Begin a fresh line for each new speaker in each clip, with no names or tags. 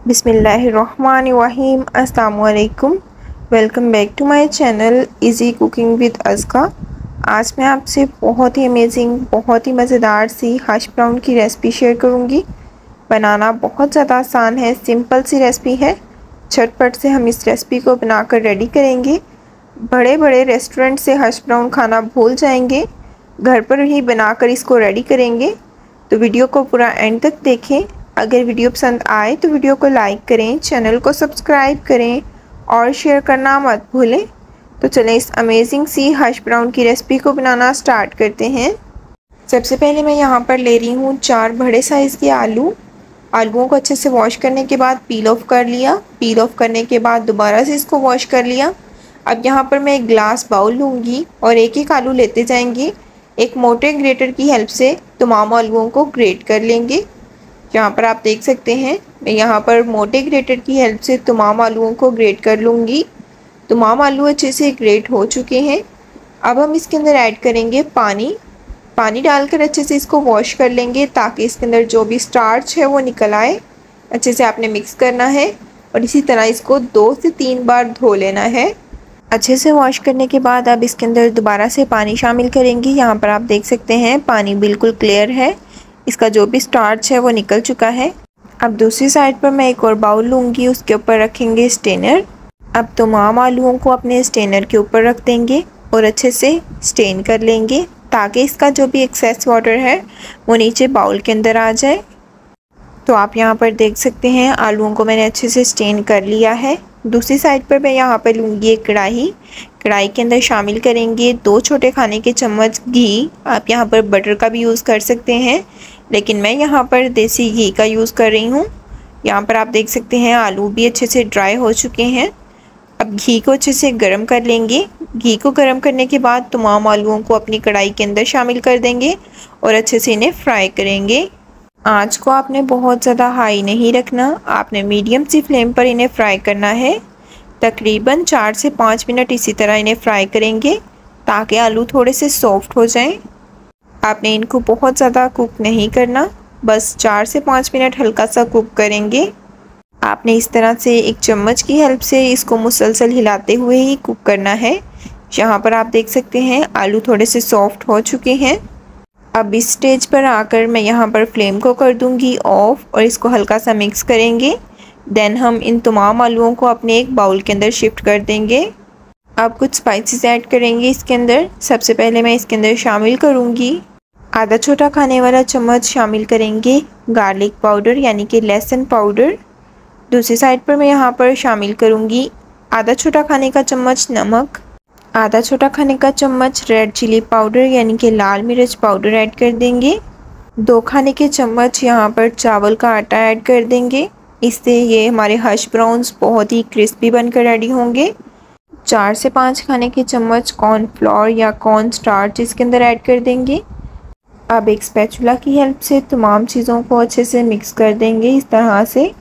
बिस्मिल्लाहिर्रहमानिर्रहीम। अस्सलाम वालेकुम। Welcome back to my channel easy cooking with Azka. आज मैं आपसे बहुत ही अमेजिंग, बहुत ही मज़ेदार सी हश ब्राउन की रेसिपी शेयर करूंगी। बनाना बहुत ज़्यादा आसान है, सिंपल सी रेसिपी है। झटपट से हम इस रेसिपी को बनाकर रेडी करेंगे। बड़े बड़े रेस्टोरेंट से हश ब्राउन खाना भूल जाएंगे, घर पर ही बनाकर इसको रेडी करेंगे। तो वीडियो को पूरा एंड तक देखें। अगर वीडियो पसंद आए तो वीडियो को लाइक करें, चैनल को सब्सक्राइब करें और शेयर करना मत भूलें। तो चलें इस अमेजिंग सी हश ब्राउन की रेसिपी को बनाना स्टार्ट करते हैं। सबसे पहले मैं यहाँ पर ले रही हूँ 4 बड़े साइज़ के आलूओं को अच्छे से वॉश करने के बाद पील ऑफ कर लिया। पील ऑफ करने के बाद दोबारा से इसको वॉश कर लिया। अब यहाँ पर मैं एक ग्लास बाउल लूँगी और एक एक आलू लेते जाएंगे। एक मोटे ग्रेटर की हेल्प से तमाम आलूओं को ग्रेट कर लेंगे। यहाँ पर आप देख सकते हैं, मैं यहाँ पर मोटे ग्रेटर की हेल्प से तमाम आलूओं को ग्रेट कर लूँगी। तमाम आलू अच्छे से ग्रेट हो चुके हैं। अब हम इसके अंदर ऐड करेंगे पानी डालकर अच्छे से इसको वॉश कर लेंगे ताकि इसके अंदर जो भी स्टार्च है वो निकल आए। अच्छे से आपने मिक्स करना है और इसी तरह इसको 2 से 3 बार धो लेना है। अच्छे से वॉश करने के बाद अब इसके अंदर दोबारा से पानी शामिल करेंगे। यहाँ पर आप देख सकते हैं पानी बिल्कुल क्लियर है, इसका जो भी स्टार्च है वो निकल चुका है। अब दूसरी साइड पर मैं एक और बाउल लूँगी, उसके ऊपर रखेंगे स्टेनर। अब तमाम आलूओं को अपने स्टेनर के ऊपर रख देंगे और अच्छे से स्टेन कर लेंगे ताकि इसका जो भी एक्सेस वाटर है वो नीचे बाउल के अंदर आ जाए। तो आप यहाँ पर देख सकते हैं आलूओं को मैंने अच्छे से स्टेन कर लिया है। दूसरी साइड पर मैं यहाँ पर लूँगी एक कढ़ाई के अंदर शामिल करेंगे 2 छोटे खाने के चम्मच घी। आप यहाँ पर बटर का भी यूज़ कर सकते हैं, लेकिन मैं यहाँ पर देसी घी का यूज़ कर रही हूँ। यहाँ पर आप देख सकते हैं आलू भी अच्छे से ड्राई हो चुके हैं। अब घी को अच्छे से गर्म कर लेंगे। घी को गर्म करने के बाद तमाम आलूओं को अपनी कढ़ाई के अंदर शामिल कर देंगे और अच्छे से इन्हें फ्राई करेंगे। आँच को आपने बहुत ज़्यादा हाई नहीं रखना, आपने मीडियम सी फ्लेम पर इन्हें फ्राई करना है। तकरीबन 4 से 5 मिनट इसी तरह इन्हें फ्राई करेंगे ताकि आलू थोड़े से सॉफ्ट हो जाएं। आपने इनको बहुत ज़्यादा कुक नहीं करना, बस 4 से 5 मिनट हल्का सा कुक करेंगे। आपने इस तरह से एक चम्मच की हेल्प से इसको मुसलसल हिलाते हुए ही कुक करना है। यहाँ पर आप देख सकते हैं आलू थोड़े से सॉफ्ट हो चुके हैं। अब इस स्टेज पर आकर मैं यहाँ पर फ्लेम को कर दूँगी ऑफ और इसको हल्का सा मिक्स करेंगे। देन हम इन तमाम आलूओं को अपने एक बाउल के अंदर शिफ्ट कर देंगे। अब कुछ स्पाइसेस ऐड करेंगे इसके अंदर। सबसे पहले मैं इसके अंदर शामिल करूँगी आधा छोटा खाने वाला चम्मच शामिल करेंगे गार्लिक पाउडर यानी कि लहसुन पाउडर। दूसरी साइड पर मैं यहाँ पर शामिल करूँगी आधा छोटा खाने का चम्मच नमक, आधा छोटा खाने का चम्मच रेड चिली पाउडर यानी कि लाल मिर्च पाउडर ऐड कर देंगे। 2 खाने के चम्मच यहाँ पर चावल का आटा ऐड कर देंगे, इससे ये हमारे हश ब्राउन्स बहुत ही क्रिस्पी बनकर रेडी होंगे। 4 से 5 खाने के चम्मच कॉर्नफ्लोर या कॉर्न स्टार्च इसके अंदर ऐड कर देंगे। अब एक स्पैचुला की हेल्प से तमाम चीज़ों को अच्छे से मिक्स कर देंगे इस तरह से।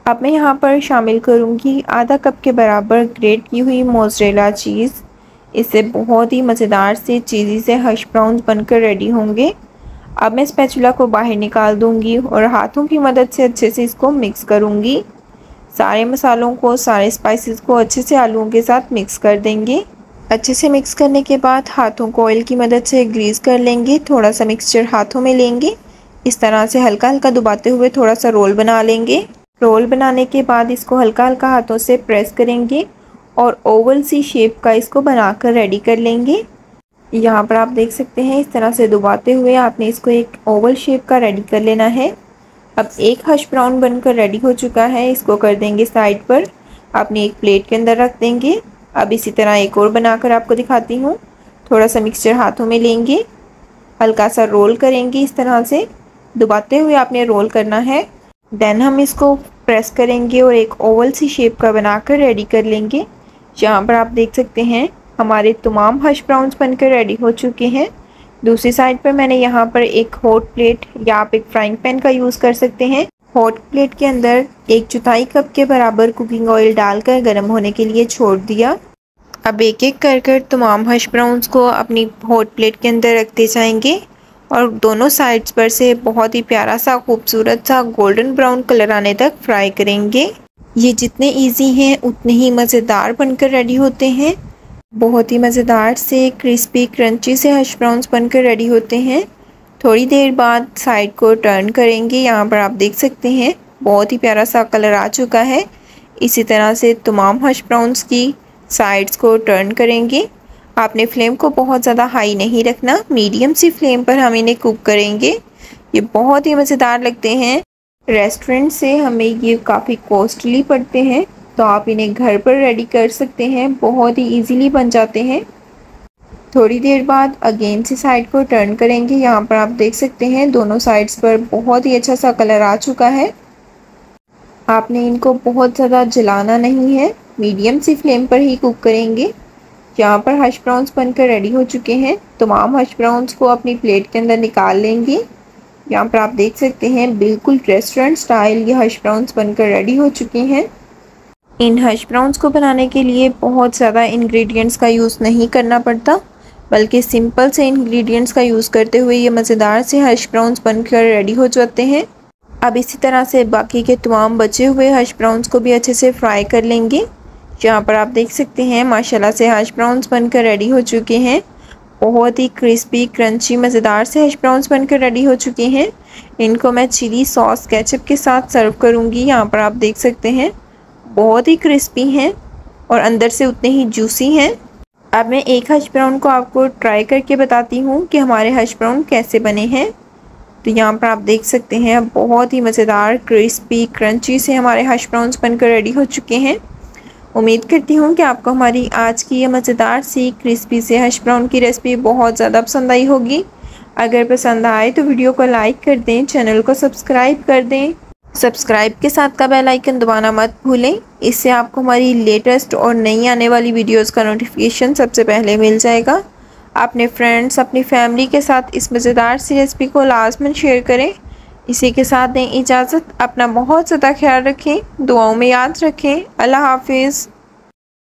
अब मैं यहाँ पर शामिल करूँगी आधा कप के बराबर ग्रेट की हुई मोज़रेला चीज़। इससे बहुत ही मज़ेदार से चीज़ी से हश ब्राउन्स बनकर रेडी होंगे। अब मैं स्पैचुला को बाहर निकाल दूँगी और हाथों की मदद से अच्छे से इसको मिक्स करूँगी। सारे मसालों को, सारे स्पाइसेस को अच्छे से आलूओं के साथ मिक्स कर देंगे। अच्छे से मिक्स करने के बाद हाथों को ऑयल की मदद से ग्रीस कर लेंगे। थोड़ा सा मिक्सचर हाथों में लेंगे, इस तरह से हल्का हल्का दबाते हुए थोड़ा सा रोल बना लेंगे। रोल बनाने के बाद इसको हल्का हल्का हाथों से प्रेस करेंगे और ओवल सी शेप का इसको बनाकर रेडी कर लेंगे। यहाँ पर आप देख सकते हैं इस तरह से दबाते हुए आपने इसको एक ओवल शेप का रेडी कर लेना है। अब एक हश ब्राउन बनकर रेडी हो चुका है, इसको कर देंगे साइड पर, अपनी एक प्लेट के अंदर रख देंगे। अब इसी तरह एक और बनाकर आपको दिखाती हूँ। थोड़ा सा मिक्सचर हाथों में लेंगे, हल्का सा रोल करेंगे, इस तरह से दबाते हुए आपने रोल करना है। देन हम इसको प्रेस करेंगे और एक ओवल सी शेप का बनाकर रेडी कर लेंगे। यहाँ पर आप देख सकते हैं हमारे तमाम हश ब्राउन्स बनकर रेडी हो चुके हैं। दूसरी साइड पर मैंने यहाँ पर एक हॉट प्लेट या आप एक फ्राइंग पैन का यूज़ कर सकते हैं। हॉट प्लेट के अंदर 1/4 कप के बराबर कुकिंग ऑयल डालकर गर्म होने के लिए छोड़ दिया। अब एक एक कर तमाम हश ब्राउन्स को अपनी हॉट प्लेट के अंदर रखते जाएंगे और दोनों साइड्स पर से बहुत ही प्यारा सा खूबसूरत सा गोल्डन ब्राउन कलर आने तक फ्राई करेंगे। ये जितने इजी हैं उतने ही मज़ेदार बनकर रेडी होते हैं। बहुत ही मज़ेदार से क्रिस्पी क्रंची से हश ब्राउन्स बनकर रेडी होते हैं। थोड़ी देर बाद साइड को टर्न करेंगे। यहाँ पर आप देख सकते हैं बहुत ही प्यारा सा कलर आ चुका है। इसी तरह से तमाम हश ब्राउन्स की साइड्स को टर्न करेंगे। आपने फ्लेम को बहुत ज़्यादा हाई नहीं रखना, मीडियम सी फ्लेम पर हम इन्हें कुक करेंगे। ये बहुत ही मज़ेदार लगते हैं। रेस्टोरेंट से हमें ये काफ़ी कॉस्टली पड़ते हैं, तो आप इन्हें घर पर रेडी कर सकते हैं, बहुत ही इजीली बन जाते हैं। थोड़ी देर बाद अगेन से साइड को टर्न करेंगे। यहाँ पर आप देख सकते हैं दोनों साइड्स पर बहुत ही अच्छा सा कलर आ चुका है। आपने इनको बहुत ज़्यादा जलाना नहीं है, मीडियम सी फ्लेम पर ही कुक करेंगे। यहाँ पर हश ब्राउन्स बनकर रेडी हो चुके हैं। तमाम हश ब्राउन्स को अपनी प्लेट के अंदर निकाल लेंगे। यहाँ पर आप देख सकते हैं बिल्कुल रेस्टोरेंट स्टाइल ये हश ब्राउन्स बनकर रेडी हो चुके हैं। इन हश ब्राउन्स को बनाने के लिए बहुत ज़्यादा इंग्रेडिएंट्स का यूज़ नहीं करना पड़ता, बल्कि सिंपल से इंग्रेडिएंट्स का यूज़ करते हुए ये मज़ेदार से हश ब्राउन्स बनकर रेडी हो जाते हैं। अब इसी तरह से बाकी के तमाम बचे हुए हश ब्राउन्स को भी अच्छे से फ्राई कर लेंगे। यहाँ पर आप देख सकते हैं माशाल्लाह से हश ब्राउन्स बनकर रेडी हो चुके हैं। बहुत ही क्रिस्पी क्रंची मज़ेदार से हश ब्राउन्स बनकर रेडी हो चुके हैं। इनको मैं चिली सॉस केचप के साथ सर्व करूँगी। यहाँ पर आप देख सकते हैं बहुत ही क्रिस्पी हैं और अंदर से उतने ही जूसी हैं। अब मैं एक हश ब्राउन को आपको ट्राई करके बताती हूँ कि हमारे हश ब्राउन कैसे बने हैं। तो यहाँ पर आप देख सकते हैं बहुत ही मज़ेदार क्रिस्पी क्रंची से हमारे हश ब्राउन्स बनकर रेडी हो चुके हैं। उम्मीद करती हूँ कि आपको हमारी आज की ये मज़ेदार सी क्रिस्पी से हश ब्राउन की रेसिपी बहुत ज़्यादा पसंद आई होगी। अगर पसंद आए तो वीडियो को लाइक कर दें, चैनल को सब्सक्राइब कर दें। सब्सक्राइब के साथ का बेल आइकन दबाना मत भूलें, इससे आपको हमारी लेटेस्ट और नई आने वाली वीडियोस का नोटिफिकेशन सबसे पहले मिल जाएगा। अपने फ्रेंड्स, अपनी फैमिली के साथ इस मज़ेदार सी रेसिपी को लाजमन शेयर करें। इसी के साथ दें इजाज़त। अपना बहुत ज़्यादा ख्याल रखें, दुआओं में याद रखें। अल्लाह हाफिज़।